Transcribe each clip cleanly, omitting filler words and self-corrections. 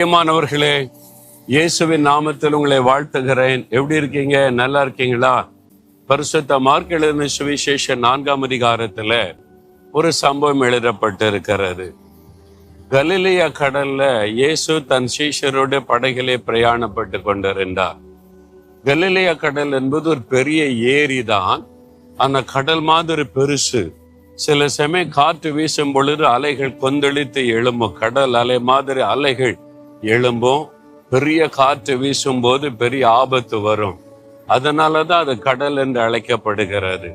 பிரியமானவர்களே, இயேசுவின் நாமத்தில் உங்களை வாழ்த்துகிறேன். எப்படி இருக்கீங்க? நல்லா இருக்கீங்களா? பரிசுத்த மார்க் எழுதின சுவிசேஷம் 4ஆம் அதிகாரத்துல ஒரு சம்பவம் எழுதப்பட்டிருக்கிறது. கலிலேயா கடல்ல இயேசு தன் சீஷரோட படகிலே பிரயாணப்பட்டு கொண்டிருந்தார். கலிலேயா கடல் என்பது ஒரு பெரிய ஏரி தான். அந்த கடல் மாதிரி பெருசு. சில சமயம் காற்று வீசும் பொழுது அலைகள் கொந்தளித்து எழும்பும். கடல் அலை மாதிரி அலைகள் எழும்பும். பெரிய காற்று வீசும் போது பெரிய ஆபத்து வரும். அதனாலதான் அது கடல் என்று அழைக்கப்படுகிறது.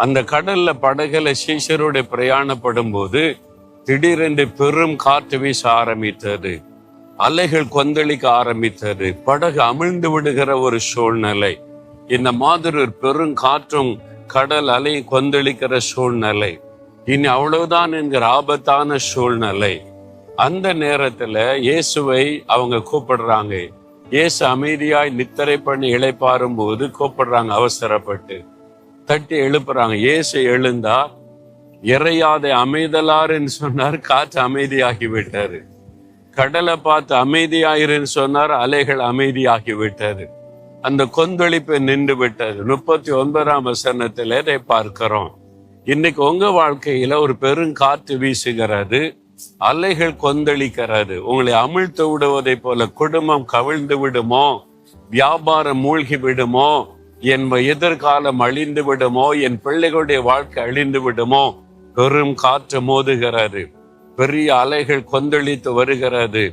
அந்த கடல்ல படகுல சீஷரோட பிரயாணப்படும் போது திடீரென்று பெரும் காற்று வீச ஆரம்பித்தது. அலைகள் கொந்தளிக்க ஆரம்பித்தது. படகு அமிழ்ந்து விடுகிற ஒரு சூழ்நிலை. இந்த மாதிரி ஒரு பெரும் காற்றும் கடல் அலை கொந்தளிக்கிற சூழ்நிலை. இனி அவ்வளவுதான் என்கிற ஆபத்தான சூழ்நிலை. அந்த நேரத்துல இயேசுவை அவங்க கூப்பிடுறாங்க. இயேசு அமைதியாய் நித்திரை பண்ணி இளைப்பாறும் போது கூப்பிடுறாங்க. அவசரப்பட்டு தட்டி எழுப்புறாங்க. இயேசு எழுந்தா இறையாதை அமைதலாருன்னு சொன்னார். காற்று அமைதியாகி விட்டாரு. கடலை பார்த்து அமைதியாயிருன்னு சொன்னார். அலைகள் அமைதியாகி விட்டது. அந்த கொந்தளிப்பு நின்று விட்டது. 39ஆம் வசனத்தில் இதை பார்க்கிறோம். இன்னைக்கு உங்க வாழ்க்கையில ஒரு பெருங்காற்று வீசுகிறது. அலைகள் கொந்தளிக்கிறது. உங்களை அமிழ்த்து விடுவதை போல குடும்பம் கவிழ்ந்து விடுமோ, வியாபாரம் மூழ்கி விடுமோ, என் எதிர்காலம் அழிந்து விடுமோ, என் பிள்ளைகளுடைய வாழ்க்கை அழிந்து விடுமோ, பெரும் காற்று மோதுகிறது. பெரிய அலைகள் கொந்தளித்து வருகிறது.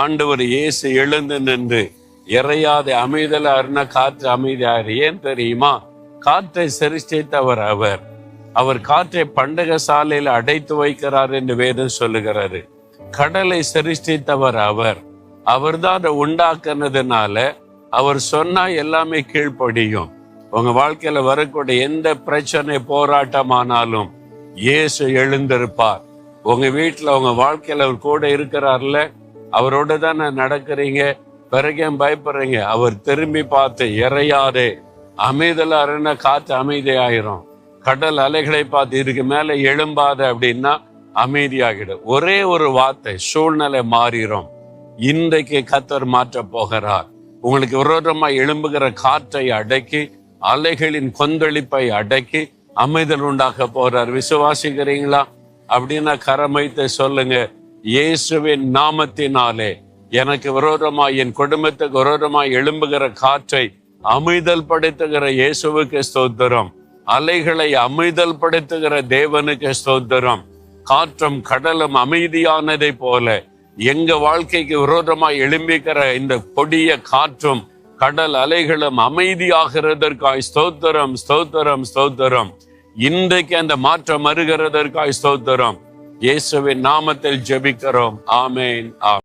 ஆண்டவர் இயேசு எழுந்து நின்று இறையாத அமைதலாருன்னா காற்று அமைதியாரு. ஏன் தெரியுமா? காற்றை சிருஷ்டித்தவர் அவர். அவர் காற்றை பண்டக சாலையில் அடைத்து வைக்கிறார் என்று வேதம் சொல்லுகிறாரு. கடலை சிருஷ்டித்தவர் அவர். அவர்தான் அதை உண்டாக்குனதுனால அவர் சொன்னா எல்லாமே கீழ்ப்படியும். உங்க வாழ்க்கையில வரக்கூடிய எந்த பிரச்சனை போராட்டமானாலும் இயேசு எழுந்திருப்பார். உங்க வீட்டுல உங்க வாழ்க்கையில அவர் கூட இருக்கிறார்ல, அவரோட தானே நடக்கிறீங்க. பிறகு பயப்படுறீங்க. அவர் திரும்பி பார்த்து இறையாதே அமைதலாருன்னா காற்று அமைதியாயிரும். கடல் அலைகளை பார்த்து இதுக்கு மேல எழும்பாத அப்படின்னா அமைதியாகிடும். ஒரே ஒரு வார்த்தை சூழ்நிலை மாறிடும். இன்றைக்கு கர்த்தர் மாற்ற போகிறார். உங்களுக்கு விரோதமா எழும்புகிற காற்றை அடக்கி அலைகளின் கொந்தளிப்பை அடக்கி அமைதல் உண்டாக்க போறார். விசுவாசிக்கிறீங்களா? அப்படின்னா கரமைத்து சொல்லுங்க, இயேசுவின் நாமத்தினாலே எனக்கு விரோதமா என் குடும்பத்துக்கு விரோதமா எழும்புகிற காற்றை அமைதல் படுத்துகிற இயேசுவுக்கு ஸ்தோத்திரம். அலைகளை அமைதல் படுத்துகிற தேவனுக்கு ஸ்தோத்திரம். காற்றும் கடலும் அமைதியானதை போல எங்க வாழ்க்கைக்கு விரோதமா எழும்பிக்கிற இந்த கொடிய காற்றும் கடல் அலைகளும் அமைதியாகிறதற்காய் ஸ்தோத்திரம், ஸ்தோத்திரம், ஸ்தோத்திரம். இன்றைக்கு அந்த மாற்றம் வருகிறதற்காய் ஸ்தோத்திரம். இயேசுவின் நாமத்தில் ஜெபிக்கிறோம். ஆமேன்.